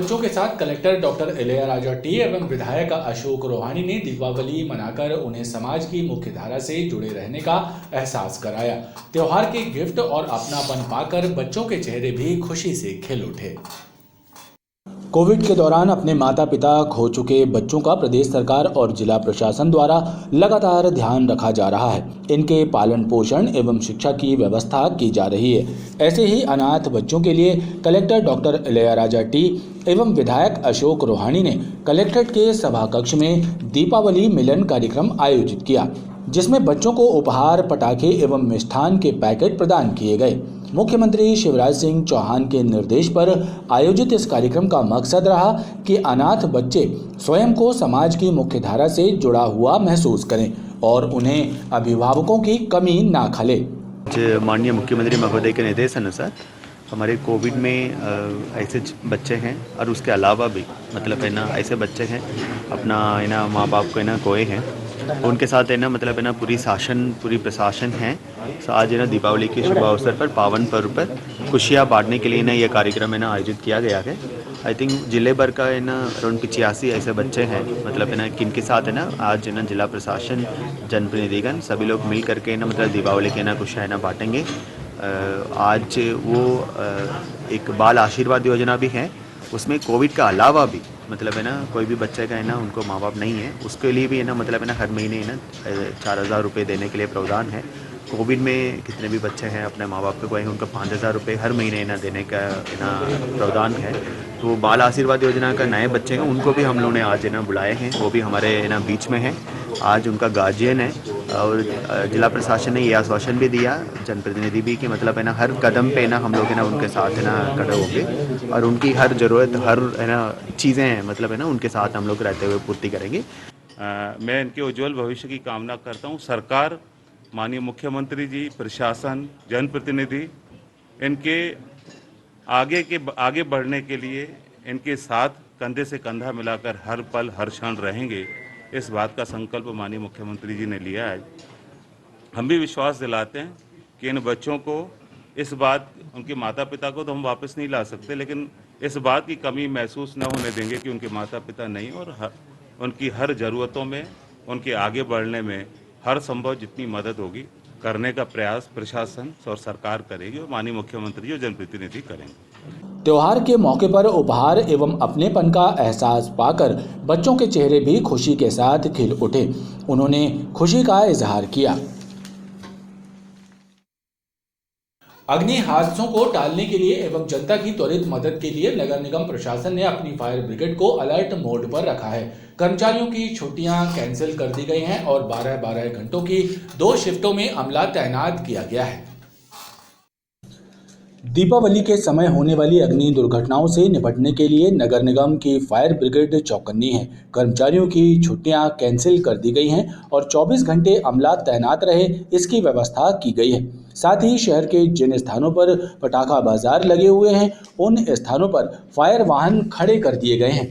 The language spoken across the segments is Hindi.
बच्चों के साथ कलेक्टर डॉक्टर इलैयाराजा टी एवं विधायक अशोक रोहानी ने दीपावली मनाकर उन्हें समाज की मुख्य धारा से जुड़े रहने का एहसास कराया। त्योहार के गिफ्ट और अपनापन पाकर बच्चों के चेहरे भी खुशी से खिल उठे। कोविड के दौरान अपने माता पिता खो चुके बच्चों का प्रदेश सरकार और जिला प्रशासन द्वारा लगातार ध्यान रखा जा रहा है। इनके पालन पोषण एवं शिक्षा की व्यवस्था की जा रही है। ऐसे ही अनाथ बच्चों के लिए कलेक्टर डॉक्टर इलैयाराजा टी एवं विधायक अशोक रोहानी ने कलेक्ट्रेट के सभा कक्ष में दीपावली मिलन कार्यक्रम आयोजित किया, जिसमें बच्चों को उपहार, पटाखे एवं मिष्ठान के पैकेट प्रदान किए गए। मुख्यमंत्री शिवराज सिंह चौहान के निर्देश पर आयोजित इस कार्यक्रम का मकसद रहा कि अनाथ बच्चे स्वयं को समाज की मुख्यधारा से जुड़ा हुआ महसूस करें और उन्हें अभिभावकों की कमी ना खले। माननीय मुख्यमंत्री महोदय के निर्देशानुसार हमारे कोविड में ऐसे बच्चे हैं और उसके अलावा भी मतलब है ना ऐसे बच्चे हैं अपना है ना माँ बाप को है ना खोए हैं, उनके साथ है ना मतलब है ना पूरी प्रशासन है। तो आज है ना दीपावली के शुभ अवसर पर पावन पर्व पर खुशियाँ बांटने के लिए ना ये कार्यक्रम है ना आयोजित किया गया है। आई थिंक जिले भर का है ना अराउंड 85 ऐसे बच्चे हैं मतलब है ना किनके साथ है ना आज है ना जिला प्रशासन, जनप्रतिनिधिगण सभी लोग मिल करके ना मतलब दीपावली के ना खुशियाँ है ना बांटेंगे। आज वो एक बाल आशीर्वाद योजना भी है, उसमें कोविड का अलावा भी मतलब है ना कोई भी बच्चे का है ना उनको माँ बाप नहीं है, उसके लिए भी है ना मतलब है ना हर महीने है ना 4,000 रुपये देने के लिए प्रावधान है। कोविड में कितने भी बच्चे हैं अपने माँ बाप के कोई उनको 5,000 रुपये हर महीने ना देने का ना प्रावधान है। तो बाल आशीर्वाद योजना का नए बच्चे हैं उनको भी हम लोगों ने आज है ना बुलाए हैं, वो भी हमारे ना बीच में है। आज उनका गार्जियन है और जिला प्रशासन ने ये आश्वासन भी दिया, जनप्रतिनिधि भी कि मतलब है ना हर कदम पे ना हम लोग है ना उनके साथ है ना खड़े होंगे और उनकी हर ज़रूरत हर है ना चीज़ें हैं मतलब है ना उनके साथ हम लोग रहते हुए पूर्ति करेंगे। मैं इनके उज्जवल भविष्य की कामना करता हूँ। सरकार, माननीय मुख्यमंत्री जी, प्रशासन, जनप्रतिनिधि इनके आगे बढ़ने के लिए इनके साथ कंधे से कंधा मिलाकर हर पल हर क्षण रहेंगे, इस बात का संकल्प माननीय मुख्यमंत्री जी ने लिया है। हम भी विश्वास दिलाते हैं कि इन बच्चों को इस बात, उनके माता पिता को तो हम वापस नहीं ला सकते, लेकिन इस बात की कमी महसूस न होने देंगे कि उनके माता पिता नहीं, और उनकी हर ज़रूरतों में, उनके आगे बढ़ने में हर संभव जितनी मदद होगी करने का प्रयास प्रशासन और सरकार करेगी और माननीय मुख्यमंत्री और जनप्रतिनिधि करेंगे। त्योहार के मौके पर उपहार एवं अपनेपन का एहसास पाकर बच्चों के चेहरे भी खुशी के साथ खिल उठे। उन्होंने खुशी का इजहार किया। अग्नि हादसों को टालने के लिए एवं जनता की त्वरित मदद के लिए नगर निगम प्रशासन ने अपनी फायर ब्रिगेड को अलर्ट मोड पर रखा है। कर्मचारियों की छुट्टियां कैंसिल कर दी गई हैं और 12-12 घंटों की 2 शिफ्टों में अमला तैनात किया गया है। दीपावली के समय होने वाली अग्नि दुर्घटनाओं से निपटने के लिए नगर निगम की फायर ब्रिगेड चौकन्नी है। कर्मचारियों की छुट्टियां कैंसिल कर दी गई हैं और 24 घंटे अमला तैनात रहे, इसकी व्यवस्था की गई है। साथ ही शहर के जिन स्थानों पर पटाखा बाजार लगे हुए हैं, उन स्थानों पर फायर वाहन खड़े कर दिए गए हैं।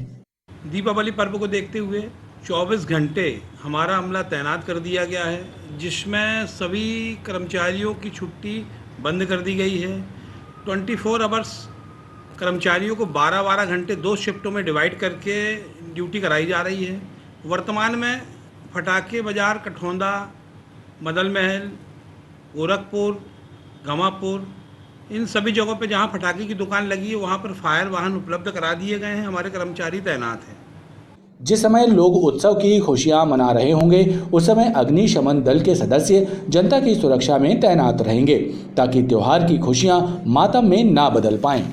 दीपावली पर्व को देखते हुए 24 घंटे हमारा अमला तैनात कर दिया गया है, जिसमें सभी कर्मचारियों की छुट्टी बंद कर दी गई है। 24 आवर्स कर्मचारियों को 12-12 घंटे 2 शिफ्टों में डिवाइड करके ड्यूटी कराई जा रही है। वर्तमान में फटाके बाजार कठौंदा, मदल महल, गोरखपुर, गमापुर, इन सभी जगहों पे जहां फटाके की दुकान लगी है वहां पर फायर वाहन उपलब्ध करा दिए गए हैं। हमारे कर्मचारी तैनात हैं। जिस समय लोग उत्सव की खुशियां मना रहे होंगे, उस समय अग्निशमन दल के सदस्य जनता की सुरक्षा में तैनात रहेंगे ताकि त्योहार की खुशियां मातम में ना बदल पाएं।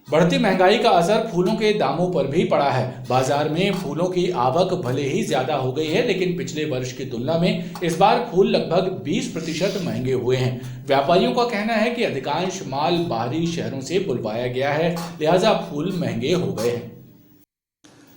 बढ़ती महंगाई का असर फूलों के दामों पर भी पड़ा है। बाजार में फूलों की आवक भले ही ज्यादा हो गई है, लेकिन पिछले वर्ष की तुलना में इस बार फूल लगभग 20% महंगे हुए हैं। व्यापारियों का कहना है कि अधिकांश माल बाहरी शहरों से बुलवाया गया है, लिहाजा फूल महंगे हो गए हैं।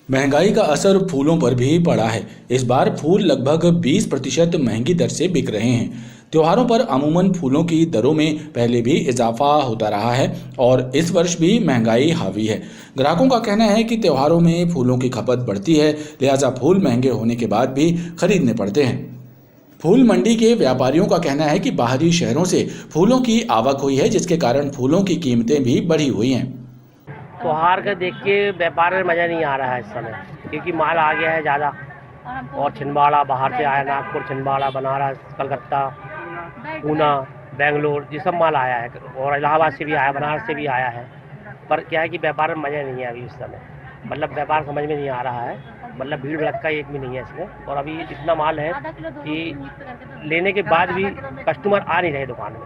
महंगाई का असर फूलों पर भी पड़ा है। इस बार फूल लगभग 20% महंगी दर से बिक रहे हैं। त्योहारों पर अमूमन फूलों की दरों में पहले भी इजाफा होता रहा है और इस वर्ष भी महंगाई हावी है। ग्राहकों का कहना है कि त्योहारों में फूलों की खपत बढ़ती है, लिहाजा फूल महंगे होने के बाद भी खरीदने पड़ते हैं। फूल मंडी के व्यापारियों का कहना है कि बाहरी शहरों से फूलों की आवक हुई है, जिसके कारण फूलों की कीमतें भी बढ़ी हुई हैं। त्योहार का देख के व्यापार में मज़ा नहीं आ रहा है इस समय, क्योंकि माल आ गया है ज़्यादा और छिंदवाड़ा बाहर से आया, नागपुर, छिंदवाड़ा, बनारस, कलकत्ता, पूना, बेंगलोर, ये सब माल आया है और इलाहाबाद से भी आया, बनारस से भी आया है। पर क्या है कि व्यापार में मज़ा नहीं है अभी इस समय, मतलब व्यापार समझ में नहीं आ रहा है, मतलब भीड़ भड़का एक भी नहीं है इसमें। और अभी इतना माल है कि लेने के बाद भी कस्टमर आ नहीं रहे दुकान में।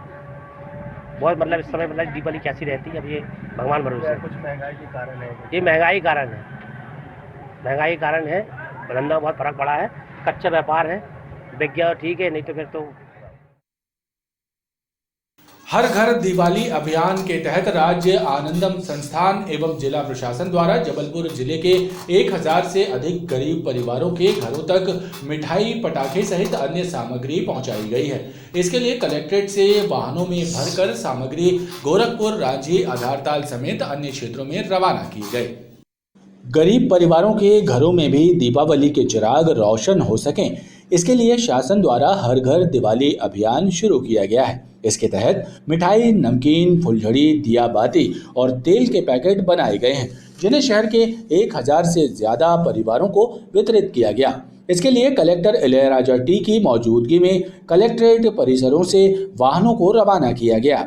बहुत मतलब इस समय मतलब दीपावली कैसी रहती है अब ये भगवान भरोसे है। कुछ महंगाई के कारण है, ये महंगाई कारण है, धंधा बहुत फर्क पड़ा है, कच्चा व्यापार है, बिक गया ठीक है, नहीं तो फिर तो। हर घर दिवाली अभियान के तहत राज्य आनंदम संस्थान एवं जिला प्रशासन द्वारा जबलपुर जिले के 1000 से अधिक गरीब परिवारों के घरों तक मिठाई, पटाखे सहित अन्य सामग्री पहुंचाई गई है। इसके लिए कलेक्ट्रेट से वाहनों में भरकर सामग्री गोरखपुर, रांची, आधारताल समेत अन्य क्षेत्रों में रवाना की गई। गरीब परिवारों के घरों में भी दीपावली के चिराग रोशन हो सकें, इसके लिए शासन द्वारा हर घर दिवाली अभियान शुरू किया गया है। इसके तहत मिठाई, नमकीन, फुलझड़ी, दिया बाती और तेल के पैकेट बनाए गए हैं, जिन्हें शहर के 1000 से ज्यादा परिवारों को वितरित किया गया। इसके लिए कलेक्टर इलैयाराजा टी की मौजूदगी में कलेक्ट्रेट परिसरों से वाहनों को रवाना किया गया।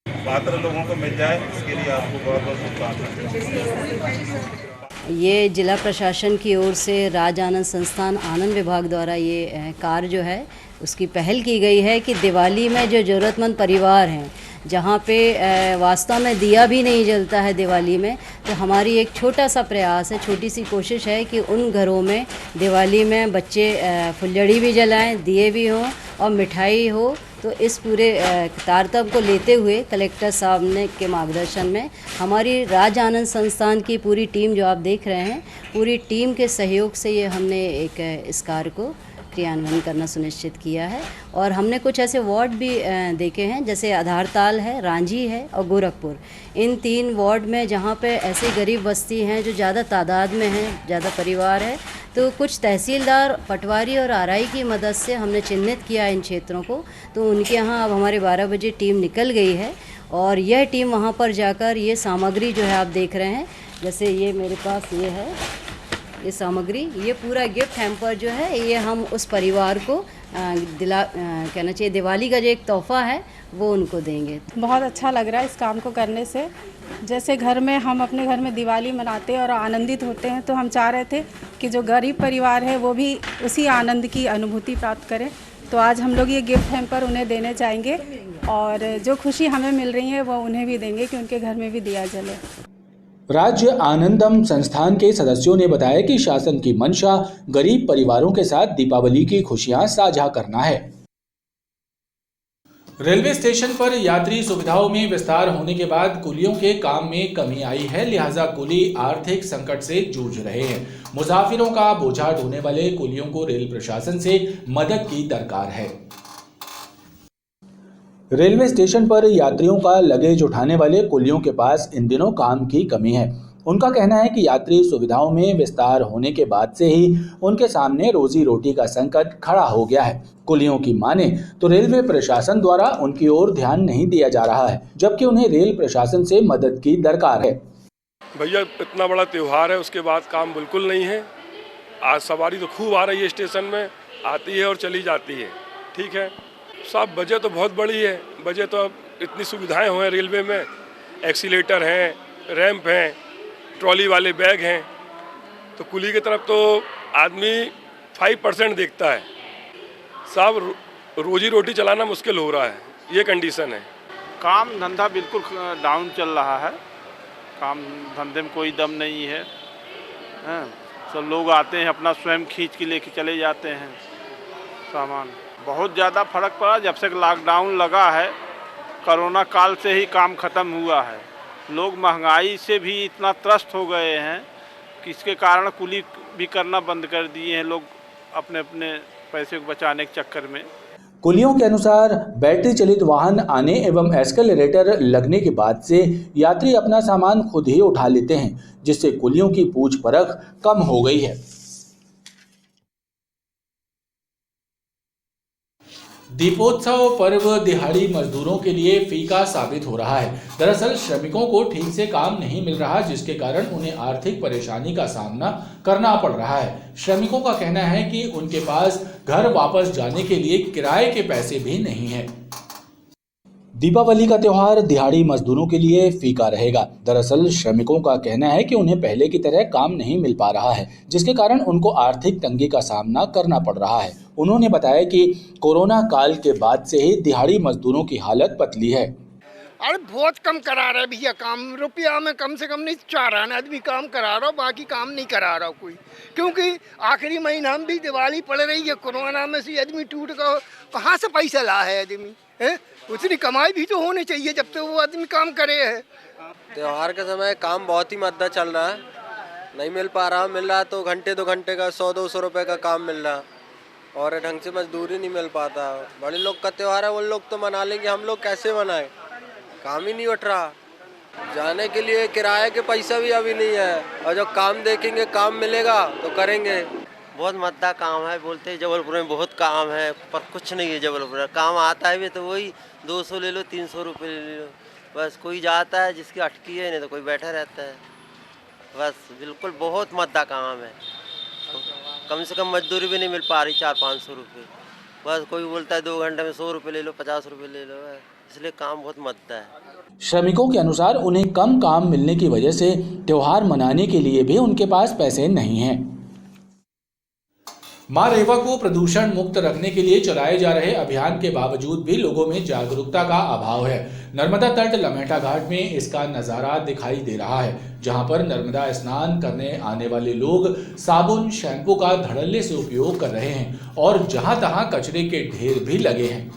पात्र लोगों को मिल जाए, इसके लिए आपको बहुत बहुत शुभकामनाएं। ये जिला प्रशासन की ओर से राज्य आनंद संस्थान आनंद विभाग द्वारा ये कार्य जो है उसकी पहल की गई है कि दिवाली में जो ज़रूरतमंद परिवार हैं, जहाँ पे वास्तव में दिया भी नहीं जलता है दिवाली में, तो हमारी एक छोटा सा प्रयास है, छोटी सी कोशिश है कि उन घरों में दिवाली में बच्चे फुलझड़ी भी जलाएं, दिए भी हों और मिठाई हो। तो इस पूरे तारतम्य को लेते हुए कलेक्टर साहब ने के मार्गदर्शन में हमारी राज्य आनंद संस्थान की पूरी टीम जो आप देख रहे हैं, पूरी टीम के सहयोग से ये हमने एक इस कार्य को क्रियान्वयन करना सुनिश्चित किया है। और हमने कुछ ऐसे वार्ड भी देखे हैं, जैसे आधारताल है, रांची है और गोरखपुर। इन 3 वार्ड में जहाँ पे ऐसे गरीब बस्ती हैं जो ज़्यादा तादाद में हैं, ज़्यादा परिवार है, तो कुछ तहसीलदार, पटवारी और आरआई की मदद से हमने चिन्हित किया इन क्षेत्रों को। तो उनके यहाँ अब हमारे 12 बजे टीम निकल गई है और यह टीम वहाँ पर जाकर ये सामग्री जो है आप देख रहे हैं, जैसे ये मेरे पास ये है, ये सामग्री, ये पूरा गिफ्ट हैम्पर जो है ये हम उस परिवार को कहना चाहिए दिवाली का जो एक तोहफा है वो उनको देंगे। बहुत अच्छा लग रहा है इस काम को करने से। जैसे घर में हम अपने घर में दिवाली मनाते हैं और आनंदित होते हैं, तो हम चाह रहे थे कि जो गरीब परिवार है वो भी उसी आनंद की अनुभूति प्राप्त करें। तो आज हम लोग ये गिफ्ट हैम्पर उन्हें देने चाहेंगे और जो खुशी हमें मिल रही है वो उन्हें भी देंगे कि उनके घर में भी दिया जले। राज्य आनंदम संस्थान के सदस्यों ने बताया कि शासन की मंशा गरीब परिवारों के साथ दीपावली की खुशियां साझा करना है। रेलवे स्टेशन पर यात्री सुविधाओं में विस्तार होने के बाद कुलियों के काम में कमी आई है, लिहाजा कुली आर्थिक संकट से जूझ रहे हैं। मुसाफिरों का बोझा ढोने वाले कुलियों को रेल प्रशासन से मदद की दरकार है। रेलवे स्टेशन पर यात्रियों का लगेज उठाने वाले कुलियों के पास इन दिनों काम की कमी है। उनका कहना है कि यात्री सुविधाओं में विस्तार होने के बाद से ही उनके सामने रोजी रोटी का संकट खड़ा हो गया है। कुलियों की माने तो रेलवे प्रशासन द्वारा उनकी ओर ध्यान नहीं दिया जा रहा है, जबकि उन्हें रेल प्रशासन से मदद की दरकार है। भैया इतना बड़ा त्यौहार है, उसके बाद काम बिल्कुल नहीं है। आज सवारी तो खूब आ रही है, स्टेशन में आती है और चली जाती है, ठीक है। सब वजह तो बहुत बड़ी है, वजह तो अब इतनी सुविधाएं हुए हैं रेलवे में, एक्सीलेटर हैं, रैंप हैं, ट्रॉली वाले बैग हैं, तो कुली की तरफ तो आदमी 5% देखता है। सब रोजी रोटी चलाना मुश्किल हो रहा है, ये कंडीशन है। काम धंधा बिल्कुल डाउन चल रहा है, काम धंधे में कोई दम नहीं है। सब लोग आते हैं अपना स्वयं खींच के लेके चले जाते हैं सामान। बहुत ज़्यादा फर्क पड़ा जब से लॉकडाउन लगा है, कोरोना काल से ही काम ख़त्म हुआ है। लोग महंगाई से भी इतना त्रस्त हो गए हैं कि इसके कारण कुली भी करना बंद कर दिए हैं लोग अपने अपने पैसे को बचाने के चक्कर में। कुलियों के अनुसार बैटरी चलित वाहन आने एवं एस्केलेटर लगने के बाद से यात्री अपना सामान खुद ही उठा लेते हैं, जिससे कुलियों की पूछ परख कम हो गई है। दीपोत्सव पर्व दिहाड़ी मजदूरों के लिए फीका साबित हो रहा है। दरअसल श्रमिकों को ठीक से काम नहीं मिल रहा, जिसके कारण उन्हें आर्थिक परेशानी का सामना करना पड़ रहा है। श्रमिकों का कहना है कि उनके पास घर वापस जाने के लिए किराए के पैसे भी नहीं है। दीपावली का त्योहार दिहाड़ी मजदूरों के लिए फीका रहेगा। दरअसल श्रमिकों का कहना है कि उन्हें पहले की तरह काम नहीं मिल पा रहा है, जिसके कारण उनको आर्थिक तंगी का सामना करना पड़ रहा है। उन्होंने बताया कि कोरोना काल के बाद से ही दिहाड़ी मजदूरों की हालत पतली है। अरे बहुत कम करा रहे भैया काम, रुपया में कम से कम नहीं 4 आदमी काम करा रहा हो, बाकी काम नहीं करा रहा कोई, क्योंकि आखिरी महीना में भी दिवाली पड़ रही है। कोरोना में से आदमी टूट गया, कहाँ से पैसा ला है आदमी है? उतनी कमाई भी तो होनी चाहिए जब तक तो वो आदमी काम करे है। त्योहार के समय काम बहुत ही मद्दा चल रहा है, नहीं मिल पा रहा, मिल रहा तो घंटे 2 घंटे का 100-200 रुपये का काम मिल रहा और ढंग से मजदूरी नहीं मिल पाता। बड़े लोग का त्योहार है, वो लोग तो मना लेंगे, हम लोग कैसे मनाएं? काम ही नहीं उठ रहा, जाने के लिए किराए के पैसा भी अभी नहीं है, और जब काम देखेंगे काम मिलेगा तो करेंगे। बहुत मद्दा काम है, बोलते हैं जबलपुर में बहुत काम है, पर कुछ नहीं है जबलपुर में। काम आता है भी तो वही 200 ले लो, 300 रुपये ले लो, बस कोई जाता है जिसकी अटकी है, नहीं तो कोई बैठा रहता है। बस बिल्कुल बहुत मद्दा काम है, कम से कम मजदूरी भी नहीं मिल पा रही, 400-500 रुपये। बस कोई बोलता है 2 घंटे में 100 रुपये ले लो, 50 रुपये ले लो, इसलिए काम बहुत मद्दा है। श्रमिकों के अनुसार उन्हें कम काम मिलने की वजह से त्योहार मनाने के लिए भी उनके पास पैसे नहीं हैं। मां रेवा को प्रदूषण मुक्त रखने के लिए चलाए जा रहे अभियान के बावजूद भी लोगों में जागरूकता का अभाव है। नर्मदा तट लमेटा घाट में इसका नजारा दिखाई दे रहा है, जहां पर नर्मदा स्नान करने आने वाले लोग साबुन शैम्पू का धड़ल्ले से उपयोग कर रहे हैं और जहां तहां कचरे के ढेर भी लगे हैं।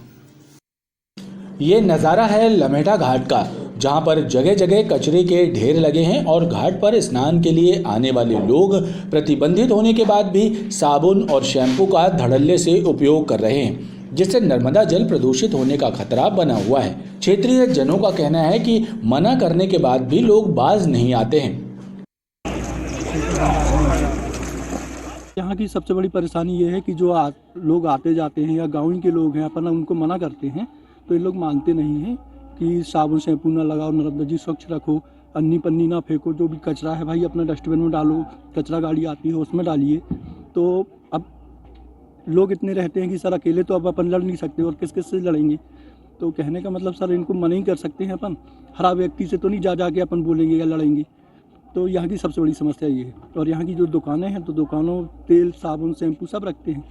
ये नज़ारा है लमेटा घाट का, जहां पर जगह जगह कचरे के ढेर लगे हैं और घाट पर स्नान के लिए आने वाले लोग प्रतिबंधित होने के बाद भी साबुन और शैम्पू का धड़ल्ले से उपयोग कर रहे हैं, जिससे नर्मदा जल प्रदूषित होने का खतरा बना हुआ है। क्षेत्रीय जनों का कहना है कि मना करने के बाद भी लोग बाज नहीं आते हैं। यहाँ की सबसे बड़ी परेशानी ये है कि जो लोग आते जाते हैं या गाँव के लोग हैं, अपन उनको मना करते हैं तो ये लोग मानते नहीं हैं कि साबुन शैम्पू ना लगाओ, नर्मदा जी स्वच्छ रखो, अन्नी पन्नी ना फेंको, जो भी कचरा है भाई अपना डस्टबिन में डालो, कचरा गाड़ी आती है उसमें डालिए। तो अब लोग इतने रहते हैं कि सर अकेले तो अब अपन लड़ नहीं सकते और किस किस से लड़ेंगे। तो कहने का मतलब सर इनको मना ही कर सकते हैं अपन, हर व्यक्ति से तो नहीं जा के अपन बोलेंगे या लड़ेंगे। तो यहाँ की सबसे बड़ी समस्या ये है। और यहाँ की जो दुकानें हैं तो दुकानों तेल साबुन शैम्पू सब रखते हैं,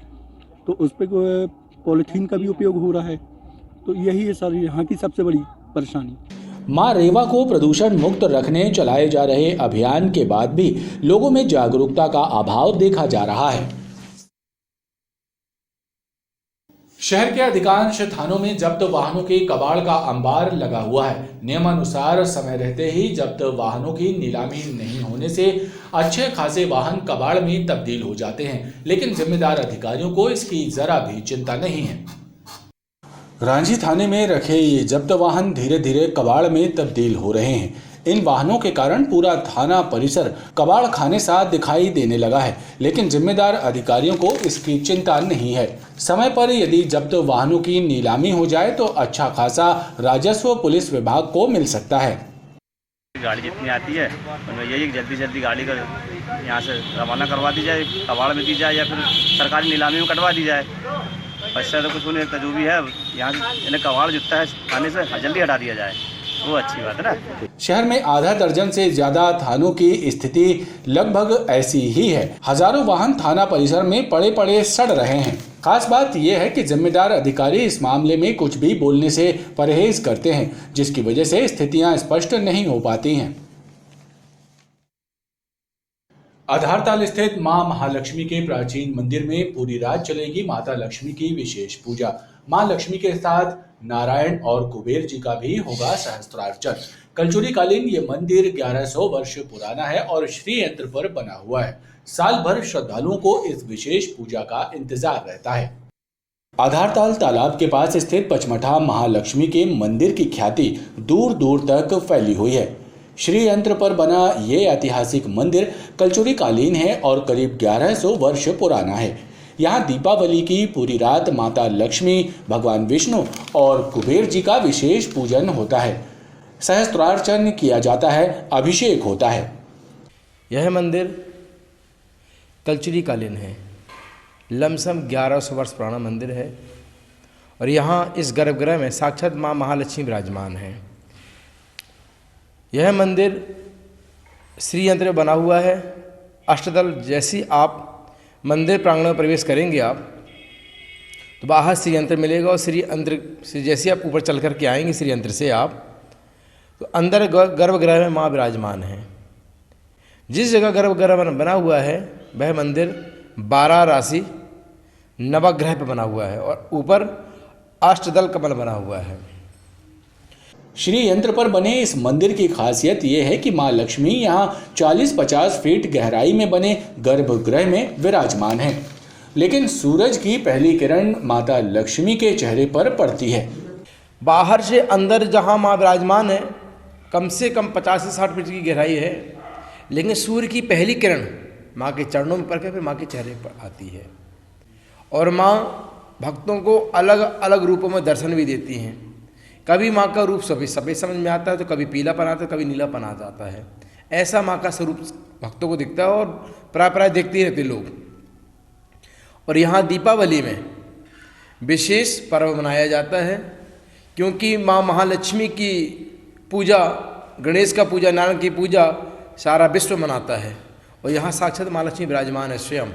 तो उस पर पॉलीथीन का भी उपयोग हो रहा है। तो यही है सर यहाँ की सबसे बड़ी परेशानी। मां रेवा को प्रदूषण मुक्त रखने चलाए जा रहे अभियान के बाद भी लोगों में जागरूकता का अभाव देखा जा रहा है। शहर के अधिकांश थानों में जब्त वाहनों के कबाड़ का अंबार लगा हुआ है। नियमानुसार समय रहते ही जब्त वाहनों की नीलामी नहीं होने से अच्छे खासे वाहन कबाड़ में तब्दील हो जाते हैं, लेकिन जिम्मेदार अधिकारियों को इसकी जरा भी चिंता नहीं है। रांझी थाने में रखे ये जब्त वाहन धीरे धीरे कबाड़ में तब्दील हो रहे हैं। इन वाहनों के कारण पूरा थाना परिसर कबाड़ खाने सा दिखाई देने लगा है, लेकिन जिम्मेदार अधिकारियों को इसकी चिंता नहीं है। समय पर यदि जब्त वाहनों की नीलामी हो जाए तो अच्छा खासा राजस्व पुलिस विभाग को मिल सकता है। गाड़ी जितनी आती है उनमें यही जल्दी जल्दी गाड़ी का यहाँ से रवाना करवा दी जाए, कबाड़ में दी जाए या फिर सरकारी नीलामी में कटवा दी जाए। पैसा तो कुछ नहीं लगता, जो भी है यहाँ इन्हें कबाड़ जुटता है थाने से जल्दी हटा दिया जाए, वो अच्छी बात है ना। शहर में आधा दर्जन से ज्यादा थानों की स्थिति लगभग ऐसी ही है। हजारों वाहन थाना परिसर में पड़े पड़े सड़ रहे हैं। खास बात यह है कि जिम्मेदार अधिकारी इस मामले में कुछ भी बोलने से परहेज करते हैं, जिसकी वजह से स्थितियां स्पष्ट नहीं हो पाती हैं। आधारताल स्थित मां महालक्ष्मी के प्राचीन मंदिर में पूरी रात चलेगी माता लक्ष्मी की विशेष पूजा। मां लक्ष्मी के साथ नारायण और कुबेर जी का भी होगा सहस्त्रार्चन। कलचुरी कालीन ये मंदिर 1100 वर्ष पुराना है और श्री यंत्र पर बना हुआ है। साल भर श्रद्धालुओं को इस विशेष पूजा का इंतजार रहता है। आधारताल तालाब के पास स्थित पचमढ़ा महालक्ष्मी के मंदिर की ख्याति दूर दूर तक फैली हुई है। श्री यंत्र पर बना ये ऐतिहासिक मंदिर कलचुरी कालीन है और करीब 1100 वर्ष पुराना है। यहाँ दीपावली की पूरी रात माता लक्ष्मी, भगवान विष्णु और कुबेर जी का विशेष पूजन होता है। सहस्त्रार्चन किया जाता है, अभिषेक होता है। यह मंदिर कलचुरी कालीन है, लमसम 1100 वर्ष पुराना मंदिर है और यहाँ इस गर्भगृह में साक्षात माँ महालक्ष्मी विराजमान हैं। यह मंदिर श्री यंत्र बना हुआ है, अष्टदल। जैसी आप मंदिर प्रांगण में प्रवेश करेंगे आप तो बाहर श्री यंत्र मिलेगा और श्री यंत्र से जैसे आप ऊपर चल कर के आएंगे श्री यंत्र से आप तो अंदर गर्भगृह में माँ विराजमान हैं। जिस जगह गर्भगृह बना हुआ है वह मंदिर 12 राशि नवग्रह पर बना हुआ है और ऊपर अष्टदल कमल बना हुआ है। श्री यंत्र पर बने इस मंदिर की खासियत ये है कि मां लक्ष्मी यहाँ 40-50 फीट गहराई में बने गर्भगृह में विराजमान हैं, लेकिन सूरज की पहली किरण माता लक्ष्मी के चेहरे पर पड़ती है। बाहर से अंदर जहाँ माँ विराजमान है कम से कम 50 से 60 फीट की गहराई है, लेकिन सूर्य की पहली किरण माँ के चरणों में पड़ के फिर माँ के चेहरे पर आती है और माँ भक्तों को अलग अलग रूपों में दर्शन भी देती हैं। कभी माँ का रूप सफ़ेद समझ में आता है तो कभी पीलापन आता है, कभी नीलापन आ जाता है। ऐसा माँ का स्वरूप भक्तों को दिखता है और प्राय देखते ही रहते लोग। और यहाँ दीपावली में विशेष पर्व मनाया जाता है क्योंकि माँ महालक्ष्मी की पूजा, गणेश का पूजा, नारायण की पूजा सारा विश्व मनाता है और यहाँ साक्षात माँ लक्ष्मी विराजमान है स्वयं।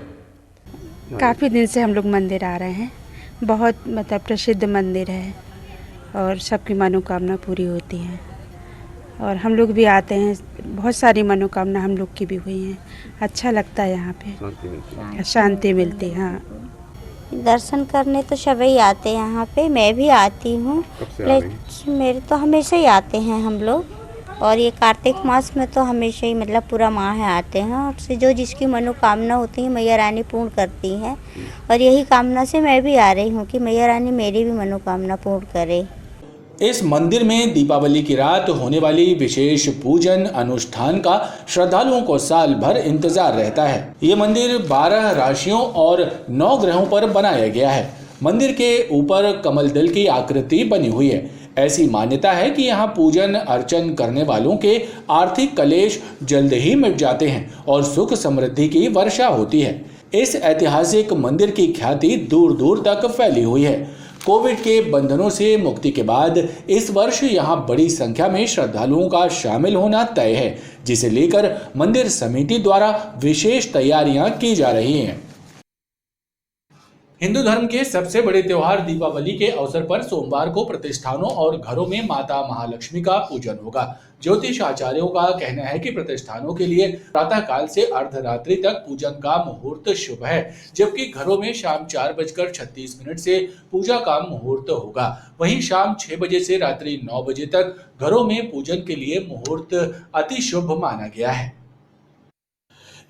काफ़ी दिन से हम लोग मंदिर आ रहे हैं, बहुत मतलब प्रसिद्ध मंदिर है और सबकी मनोकामना पूरी होती है और हम लोग भी आते हैं, बहुत सारी मनोकामना हम लोग की भी हुई हैं। अच्छा लगता है यहाँ पे, शांति मिलती है। हाँ, दर्शन करने तो सभी आते हैं यहाँ पे, मैं भी आती हूँ, लेकिन मेरे तो हमेशा ही आते हैं हम लोग। और ये कार्तिक मास में तो हमेशा ही मतलब पूरा माह है आते हैं और से जो जिसकी मनोकामना होती है मैया रानी पूर्ण करती हैं और यही कामना से मैं भी आ रही हूँ कि मैया रानी मेरी भी मनोकामना पूर्ण करे। इस मंदिर में दीपावली की रात होने वाली विशेष पूजन अनुष्ठान का श्रद्धालुओं को साल भर इंतजार रहता है। ये मंदिर 12 राशियों और 9 ग्रहों पर बनाया गया है। मंदिर के ऊपर कमल दल की आकृति बनी हुई है। ऐसी मान्यता है कि यहाँ पूजन अर्चन करने वालों के आर्थिक कलेश जल्द ही मिट जाते हैं और सुख समृद्धि की वर्षा होती है। इस ऐतिहासिक मंदिर की ख्याति दूर दूर तक फैली हुई है। कोविड के बंधनों से मुक्ति के बाद इस वर्ष यहाँ बड़ी संख्या में श्रद्धालुओं का शामिल होना तय है, जिसे लेकर मंदिर समिति द्वारा विशेष तैयारियां की जा रही हैं। हिंदू धर्म के सबसे बड़े त्योहार दीपावली के अवसर पर सोमवार को प्रतिष्ठानों और घरों में माता महालक्ष्मी का पूजन होगा। ज्योतिष आचार्यों का कहना है कि प्रतिष्ठानों के लिए प्रातःकाल से अर्धरात्रि तक पूजन का मुहूर्त शुभ है, जबकि घरों में शाम 4:36 से पूजा का मुहूर्त होगा। वहीं शाम 6 बजे से रात्रि 9 बजे तक घरों में पूजन के लिए मुहूर्त अति शुभ माना गया है।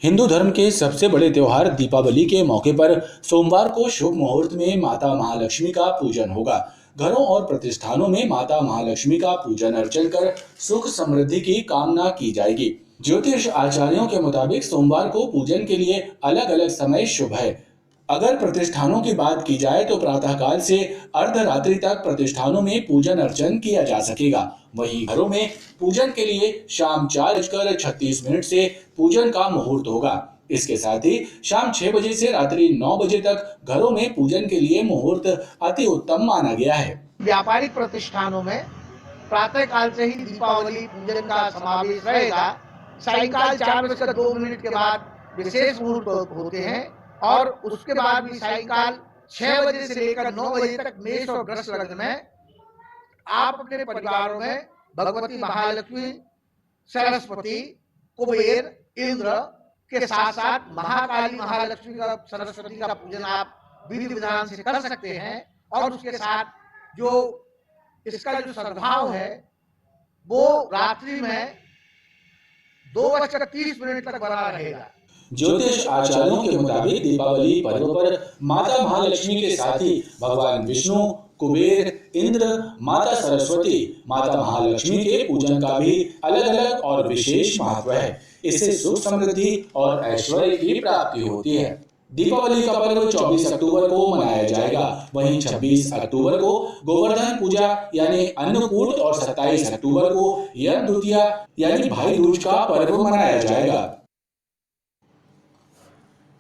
हिंदू धर्म के सबसे बड़े त्योहार दीपावली के मौके पर सोमवार को शुभ मुहूर्त में माता महालक्ष्मी का पूजन होगा। घरों और प्रतिष्ठानों में माता महालक्ष्मी का पूजन अर्चन कर सुख समृद्धि की कामना की जाएगी। ज्योतिष आचार्यों के मुताबिक सोमवार को पूजन के लिए अलग अलग समय शुभ है। अगर प्रतिष्ठानों की बात की जाए तो प्रातःकाल से अर्धरात्रि तक प्रतिष्ठानों में पूजन अर्चन किया जा सकेगा। वहीं घरों में पूजन के लिए शाम 4:36 से पूजन का मुहूर्त होगा। इसके साथ ही शाम 6 बजे से रात्रि 9 बजे तक घरों में पूजन के लिए मुहूर्त अति उत्तम माना गया है। व्यापारिक प्रतिष्ठानों में प्रातःकाल से ही दीपावली पूजन का समावेश रहेगा। सायंकाल 4:02 के बाद विशेष मुहूर्त होते हैं और उसके बाद भी सायंकाल 6 बजे से लेकर 9 बजे तक मेष और वृष लग्न में आप अपने परिवारों में भगवती महालक्ष्मी, सरस्वती, कुबेर, इंद्र के साथ साथ महाकाली महालक्ष्मी का, सरस्वती का पूजन आप विधि विधान से कर सकते हैं और उसके साथ जो इसका जो सद्भाव है वो रात्रि में 2:30 तक बना रहेगा। ज्योतिष आचार्यों के मुताबिक दीपावली पर्व पर माता महालक्ष्मी के साथ ही भगवान विष्णु, कुबेर, इंद्र, माता सरस्वती, माता महालक्ष्मी के पूजन का भी अलग अलग और विशेष महत्व है। इससे सुख समृद्धि और ऐश्वर्य की प्राप्ति होती है। दीपावली का पर्व 24 अक्टूबर को मनाया जाएगा। वहीं 26 अक्टूबर को गोवर्धन पूजा यानी अन्नकूट और 27 अक्टूबर को यम द्वितीया यानी भाई दूज का पर्व मनाया जाएगा।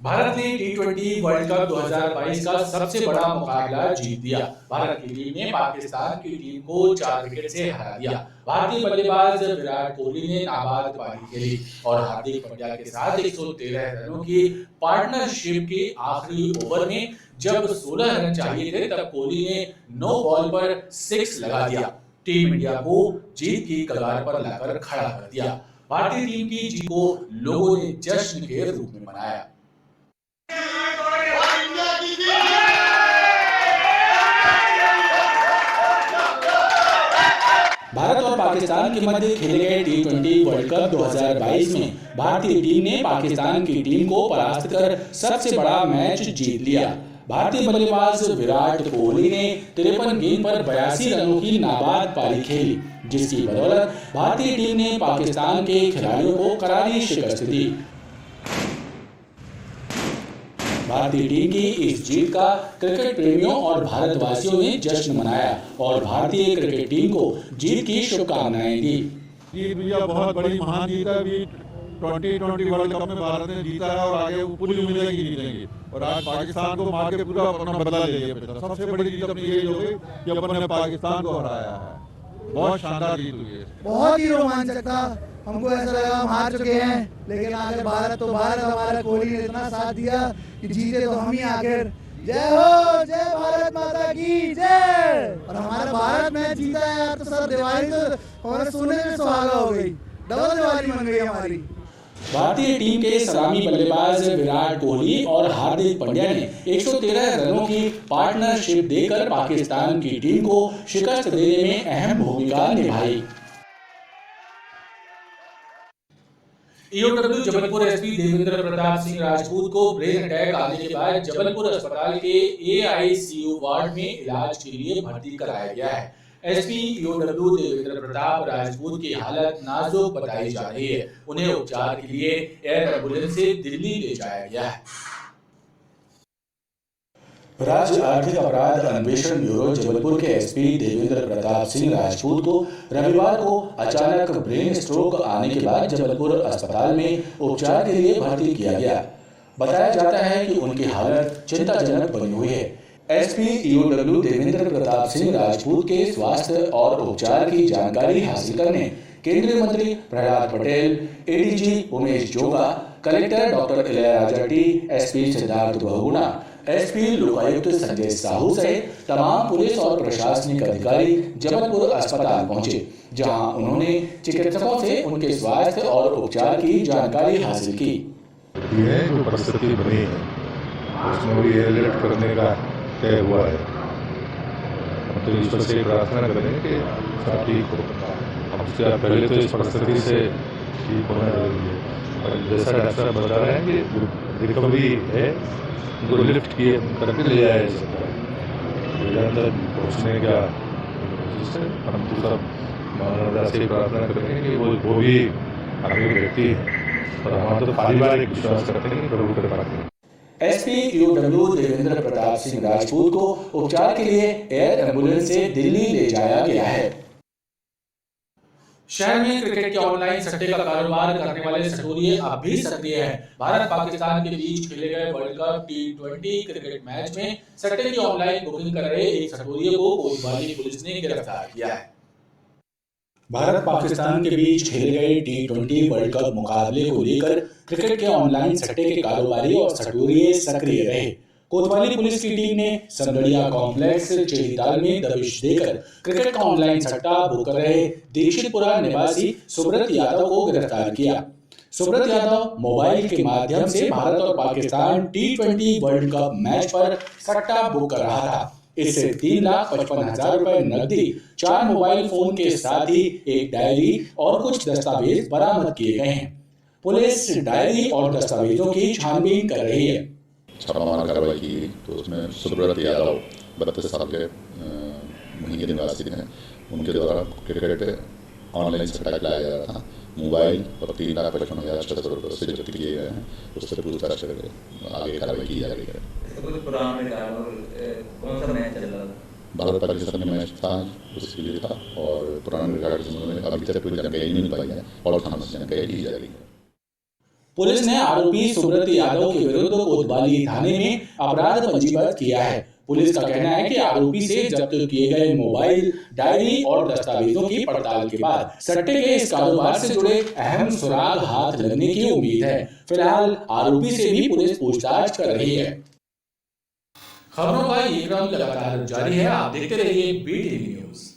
भारत ने T20 वर्ल्ड कप 2022 का सबसे बड़ा मुकाबला जीत लिया। भारत की टीम ने पाकिस्तान की टीम को 4 विकेट से हरा दिया। भारतीय बल्लेबाज विराट कोहली ने नाबाद पारी खेली और हार्दिक पांड्या के साथ 113 रनों की पार्टनरशिप के आखिरी ओवर में जब 16 रन चाहिए थे तब कोहली ने 9 बॉल पर 6 लगा दिया। टीम इंडिया को जीत की कगार पर लाकर खड़ा कर दिया। भारतीय टीम की जीत को लोगों ने जश्न के रूप में मनाया। भारत और पाकिस्तान के मध्य खेले गए T20 वर्ल्ड कप 2022 में भारतीय टीम ने पाकिस्तान की टीम को परास्त कर सबसे बड़ा मैच जीत लिया। भारतीय बल्लेबाज विराट कोहली ने 53 गेंद पर 82 रनों की नाबाद पारी खेली, जिसकी बदौलत भारतीय टीम ने पाकिस्तान के खिलाड़ियों को करारी शिकस्त दी। भारतीय टीम की इस जीत का क्रिकेट प्रेमियों और भारतवासियों ने जश्न मनाया और भारतीय क्रिकेट टीम को जीत की शुभकामनाएं दी। जीत भैया बहुत बड़ी महान जीत है। अभी 2020 वर्ल्ड कप में भारत ने जीता है और आगे पूरी उम्मीद है कि जीतेंगे और आज पाकिस्तान को मार के पूरा अपना बदला ले लिया। सबसे बड़ी जीत अपनी यही हो गई कि अपन ने पाकिस्तान को हराया है। बहुत शानदार जीत हुई है, बहुत ही रोमांचक था। हमको ऐसा लगा हम हार चुके हैं, लेकिन आखिर भारत तो भारत, हमारा कोहली ने इतना साथ दिया कि जीते तो हम ही आखिर। जय हो, जय भारत माता की जय। और हमारा भारत मैच जीता है यार, तो सर दिवाली तो और सोने में सुहागा हो गई, डबल दिवाली बन गई हमारी। भारतीय टीम के सलामी बल्लेबाज विराट कोहली और हार्दिक पांड्या ने 113 रनों की पार्टनरशिप देकर पाकिस्तान की टीम को शिकस्त देने में अहम भूमिका निभाई। ईओडब्ल्यू जबलपुर एसपी देवेंद्र प्रताप सिंह राजपूत को ब्रेन अटैक आने के बाद जबलपुर अस्पताल के AICU वार्ड में इलाज के लिए भर्ती कराया गया है। एसपी ईओडब्ल्यू देवेंद्र प्रताप राजपूत की हालत नाजुक बताई जा रही है। उन्हें उपचार के लिए एयर एम्बुलेंस से दिल्ली ले जाया गया है। राज्य आर्थिक अपराध अन्वेषण ब्यूरो जबलपुर के एसपी देवेंद्र प्रताप सिंह राजपूत को रविवार को अचानक ब्रेन स्ट्रोक आने के बाद जबलपुर अस्पताल में उपचार के लिए भर्ती किया गया। बताया जाता है कि उनकी हालत चिंताजनक बनी हुई है। एसपी ईओडब्ल्यू देवेंद्र प्रताप सिंह राजपूत के स्वास्थ्य और उपचार की जानकारी हासिल करने केंद्रीय मंत्री Prahlad Patel, ADG Umesh Joga, collector doctor Ilaiyaraja T, SP Siddharth Bahuguna, SP Lokayukta Sanjay Sahu सहित तमाम पुलिस और प्रशासनिक अधिकारी जबलपुर अस्पताल पहुंचे, जहां उन्होंने चिकित्सकों से उनके स्वास्थ्य और उपचार की जानकारी हासिल की। ये जो परिस्थिति बनी है उसमें भी अलर्ट करने का तय हुआ है। हम तो ईश्वर से प्रार्थना करेंगे कि सब ठीक हो। हमसे पहले तो इस परिस्थिति से ठीक होना जरूरी है और जैसा डॉक्टर बता रहे हैं कि रिकवरी है, उनको लिफ्ट किए करके ले जाया जा सकता है तक पहुँचने का। हम तो सब मानवता से प्रार्थना करेंगे कि वो भी आगे व्यक्ति है और हमारा तो पारिवारिक विश्वास करते हैं कि प्रभु कर पाते हैं। एसपी ईओडब्ल्यू देवेंद्र प्रताप सिंह राजपूत को उपचार के लिए एयर एम्बुलेंस से दिल्ली ले जाया गया है। शहर में क्रिकेट के ऑनलाइन सट्टे का कारोबार करने वाले सटोरिये अब भी सक्रिय हैं। भारत पाकिस्तान के बीच खेले गए world cup T20 cricket match में सट्टे की ऑनलाइन बुकिंग कर रहे एक सटोरिये को कोतवाली पुलिस ने गिरफ्तार किया है। भारत पाकिस्तान के बीच खेले गए T20 वर्ल्ड कप मुकाबले को लेकर क्रिकेट के ऑनलाइन सट्टे के कारोबारी और सटोरिये सक्रिय रहे। कोतवाली पुलिस की टीम ने समगढ़िया कॉम्प्लेक्स चेरीताल में दबिश देकर क्रिकेट का ऑनलाइन सट्टा बुक कर रहे दीक्षितपुरा निवासी सुब्रत यादव को गिरफ्तार किया। सुब्रत यादव मोबाइल के माध्यम से भारत और Pakistan T20 world cup match पर सट्टा बुक कर रहा था। इससे 3,55,000 रुपए नकदी, 4 मोबाइल फोन के साथ ही एक डायरी और कुछ दस्तावेज बरामद किए गए हैं। पुलिस डायरी और दस्तावेजों की छानबीन कर रही है। छापामार कार्रवाई की तो उसमें सुब्रत यादव 32 साल के मुहैया निवासी हैं। उनके द्वारा क्रिकेट ऑनलाइन सट्टा खिलाया जा रहा था मोबाइल और 3,55,700 रुपये उससे जब्त किए गए हैं। उससे पूछताछ करके आगे कार्रवाई की जा रही है। भारत पाकिस्तान में मैच था, उसके लिए था, और पुराने रिकॉर्ड के संबंध में अभी तक कोई जानकारी नहीं मिल पाई है और थाना से जानकारी दी जा रही है। पुलिस ने आरोपी सुब्रत यादव के विरुद्ध कोतवाली थाने में अपराध पंजीबद्ध किया है। पुलिस का कहना है कि आरोपी से जब्त किए गए मोबाइल, डायरी और दस्तावेजों की पड़ताल के बाद सट्टे के इस कारोबार से जुड़े अहम सुराग हाथ लगने की उम्मीद है। फिलहाल आरोपी से भी पुलिस पूछताछ कर रही है। खबरों का ये क्रम लगातार जारी है। आप देखते रहिए BTV न्यूज।